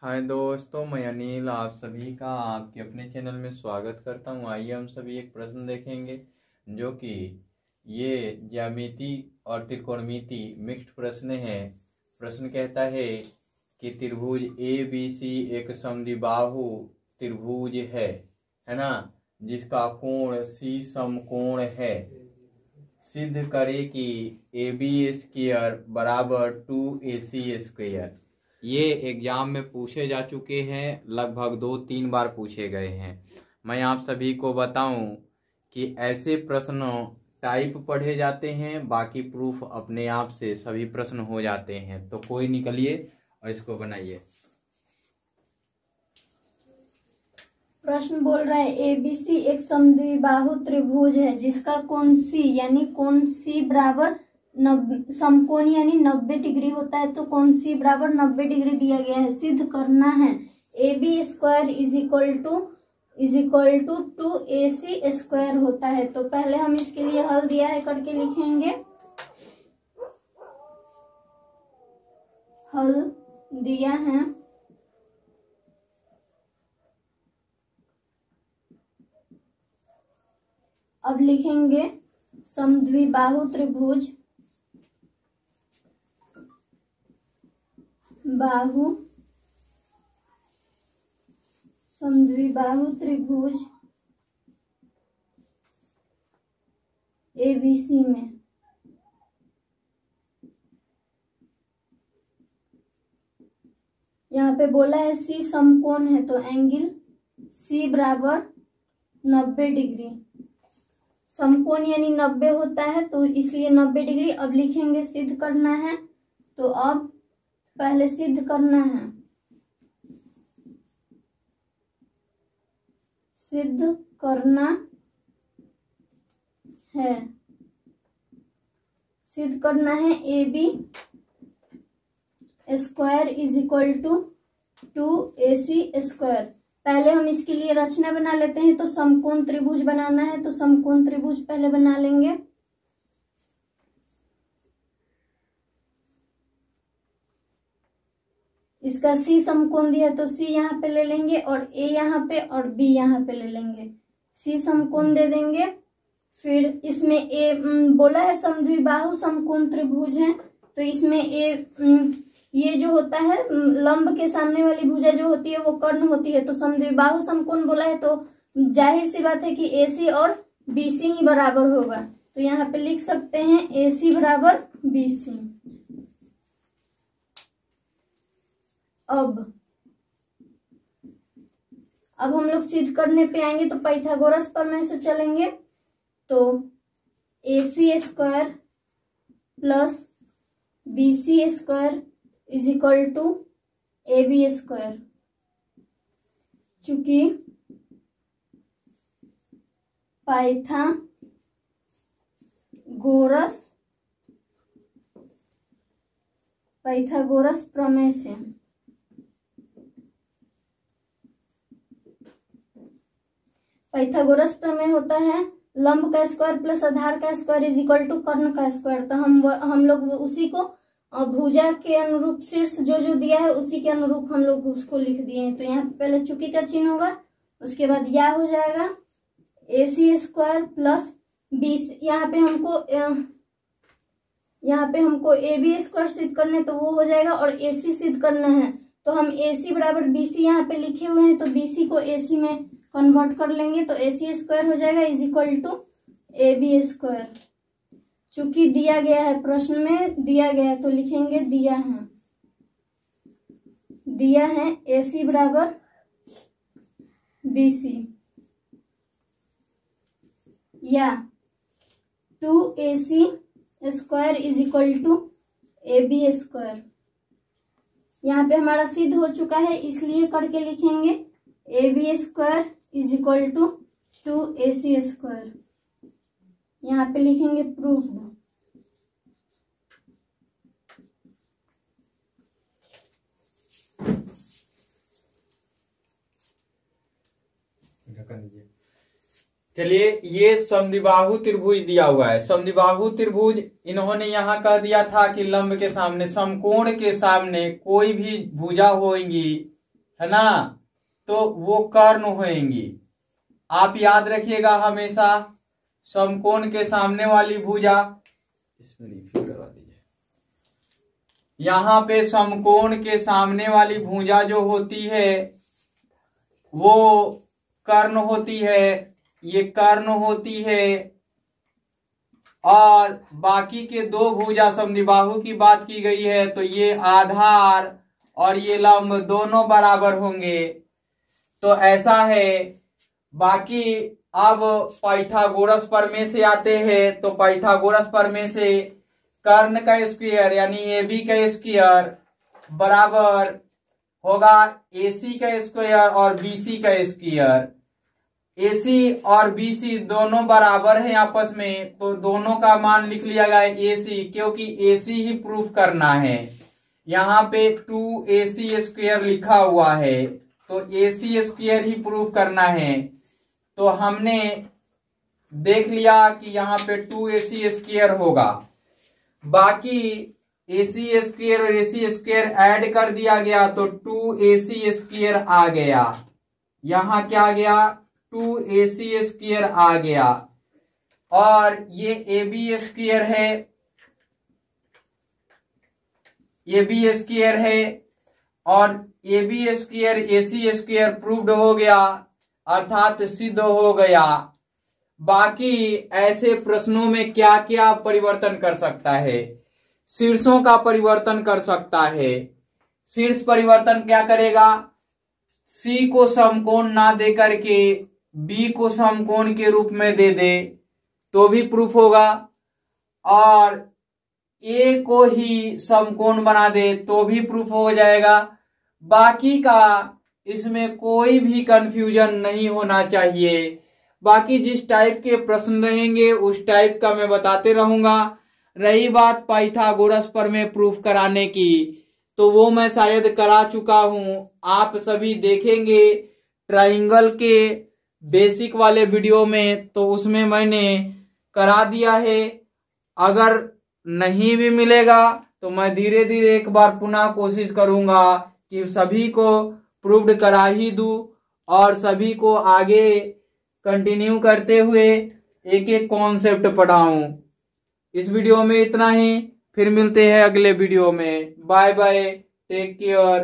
हाय दोस्तों, मैं अनिल आप सभी का आपके अपने चैनल में स्वागत करता हूं। आइए हम सभी एक प्रश्न देखेंगे जो कि ये ज्यामिति और त्रिकोणमिति मिक्स्ड प्रश्न है। प्रश्न कहता है कि त्रिभुज ABC एक समद्विबाहु त्रिभुज है ना, जिसका कोण C समकोण है। सिद्ध करे कि AB² बराबर 2AC²। ये एग्जाम में पूछे जा चुके हैं, लगभग 2-3 बार पूछे गए हैं। मैं आप सभी को बताऊं कि ऐसे प्रश्न टाइप पढ़े जाते हैं, बाकी प्रूफ अपने आप से सभी प्रश्न हो जाते हैं। तो कोई निकलिए और इसको बनाइए। प्रश्न बोल रहा है ABC एक समद्विबाहु त्रिभुज है जिसका कोण C यानी कोण C बराबर समकोण यानी 90 डिग्री होता है। तो कोण C बराबर 90 डिग्री दिया गया है। सिद्ध करना है AB² is equal to 2AC² होता है। तो पहले हम इसके लिए हल दिया है करके लिखेंगे। हल दिया है अब लिखेंगे समद्विबाहु त्रिभुज समद्विबाहु त्रिभुज ABC में यहाँ पे बोला है C समकोण है, तो एंगल C बराबर 90 डिग्री। समकोण यानी 90 होता है, तो इसलिए 90 डिग्री। अब लिखेंगे सिद्ध करना है। तो अब पहले सिद्ध करना है, सिद्ध करना है सिद्ध करना है AB² is equal to 2AC²। पहले हम इसके लिए रचना बना लेते हैं। तो समकोण त्रिभुज बनाना है, तो समकोण त्रिभुज पहले बना लेंगे। इसका C समकोण दिया है, तो C यहाँ पे ले लेंगे और A यहाँ पे और B यहाँ पे ले लेंगे। C समकोण दे देंगे। फिर इसमें A बोला है समद्विबाहु समकोण त्रिभुज है, तो इसमें A ये जो होता है लंब के सामने वाली भुजा जो होती है वो कर्ण होती है। तो समद्विबाहु समकोण बोला है, तो जाहिर सी बात है कि AC और BC ही बराबर होगा। तो यहाँ पे लिख सकते हैं AC बराबर BC। अब हम लोग सिद्ध करने पे आएंगे, तो पाइथागोरस प्रमेय से चलेंगे। तो AC² plus BC² is equal to AB²। चूंकि पाइथागोरस प्रमेय से पाइथागोरस प्रमेय होता है लंब का स्क्वायर प्लस आधार का स्क्वायर इज इक्वल टू कर्ण का स्क्वायर। तो हम लोग उसी को भुजा के अनुरूप शीर्ष जो दिया है उसी के अनुरूप हम लोग उसको लिख दिए हैं। तो यहाँ पे पहले चुकी का चिन्ह होगा, उसके बाद या हो जाएगा AC² प्लस BC। यहाँ पे हमको AB² सिद्ध करना है, तो वो हो जाएगा और AC सिद्ध करना है। तो हम AC बराबर BC यहाँ पे लिखे हुए हैं, तो BC को AC में कन्वर्ट कर लेंगे। तो AC² हो जाएगा इज इक्वल टू AB²। चूंकि दिया गया है, प्रश्न में दिया गया है, तो लिखेंगे दिया है AC बराबर BC या 2AC² is equal to AB²। यहाँ पे हमारा सिद्ध हो चुका है, इसलिए करके लिखेंगे AB² is equal to 2AC²। यहाँ पे लिखेंगे प्रूफ्ड। चलिए, ये समद्विबाहु त्रिभुज दिया हुआ है। समद्विबाहु त्रिभुज इन्होंने यहाँ कह दिया था कि लंब के सामने समकोण के सामने कोई भी भुजा होगी है ना, तो वो कर्ण होंगी। आप याद रखिएगा हमेशा समकोण के सामने वाली भुजा, इसमें रिफिल करवा दीजिए, यहाँ पे समकोण के सामने वाली भुजा जो होती है वो कर्ण होती है, ये कर्ण होती है। और बाकी के दो भुजा समद्विबाहु की बात की गई है, तो ये आधार और ये लंब दोनों बराबर होंगे। तो ऐसा है। बाकी अब पाइथागोरस प्रमेय से आते हैं, तो पाइथागोरस प्रमेय से कर्ण का स्क्वायर यानी AB का स्क्वायर बराबर होगा AC का स्क्वायर और BC का स्क्वायर। AC और BC दोनों बराबर हैं आपस में, तो दोनों का मान लिख लिया गया AC, क्योंकि AC ही प्रूफ करना है। यहाँ पे 2AC स्क्वायर लिखा हुआ है, तो AC स्क्वायर ही प्रूफ करना है। तो हमने देख लिया कि यहाँ पे 2AC स्क्वायर होगा। बाकी AC स्क्वायर और AC स्क्वायर ऐड कर दिया गया तो 2AC स्क्वायर आ गया। यहाँ क्या आ गया, 2AC स्क्वायर आ गया। और ये AB स्क्वायर है, AB स्क्वायर है, और AB square AC square proved हो गया, अर्थात सिद्ध हो गया। बाकी ऐसे प्रश्नों में क्या क्या परिवर्तन कर सकता है, शीर्षों का परिवर्तन कर सकता है। शीर्ष परिवर्तन क्या करेगा, C को समकोण ना दे करके B को समकोण के रूप में दे दे तो भी प्रूफ होगा, और A को ही समकोण बना दे तो भी प्रूफ हो जाएगा। बाकी का इसमें कोई भी कंफ्यूजन नहीं होना चाहिए। बाकी जिस टाइप के प्रश्न रहेंगे उस टाइप का मैं बताते रहूंगा। रही बात पाइथागोरस प्रमेय प्रूफ कराने की, तो वो मैं शायद करा चुका हूं। आप सभी देखेंगे ट्राइंगल के बेसिक वाले वीडियो में, तो उसमें मैंने करा दिया है। अगर नहीं भी मिलेगा तो मैं धीरे धीरे एक बार पुनः कोशिश करूंगा कि सभी को प्रूव्ड करा ही दूं और सभी को आगे कंटिन्यू करते हुए एक एक कॉन्सेप्ट पढ़ाऊं। इस वीडियो में इतना ही, फिर मिलते हैं अगले वीडियो में। Bye bye, take care.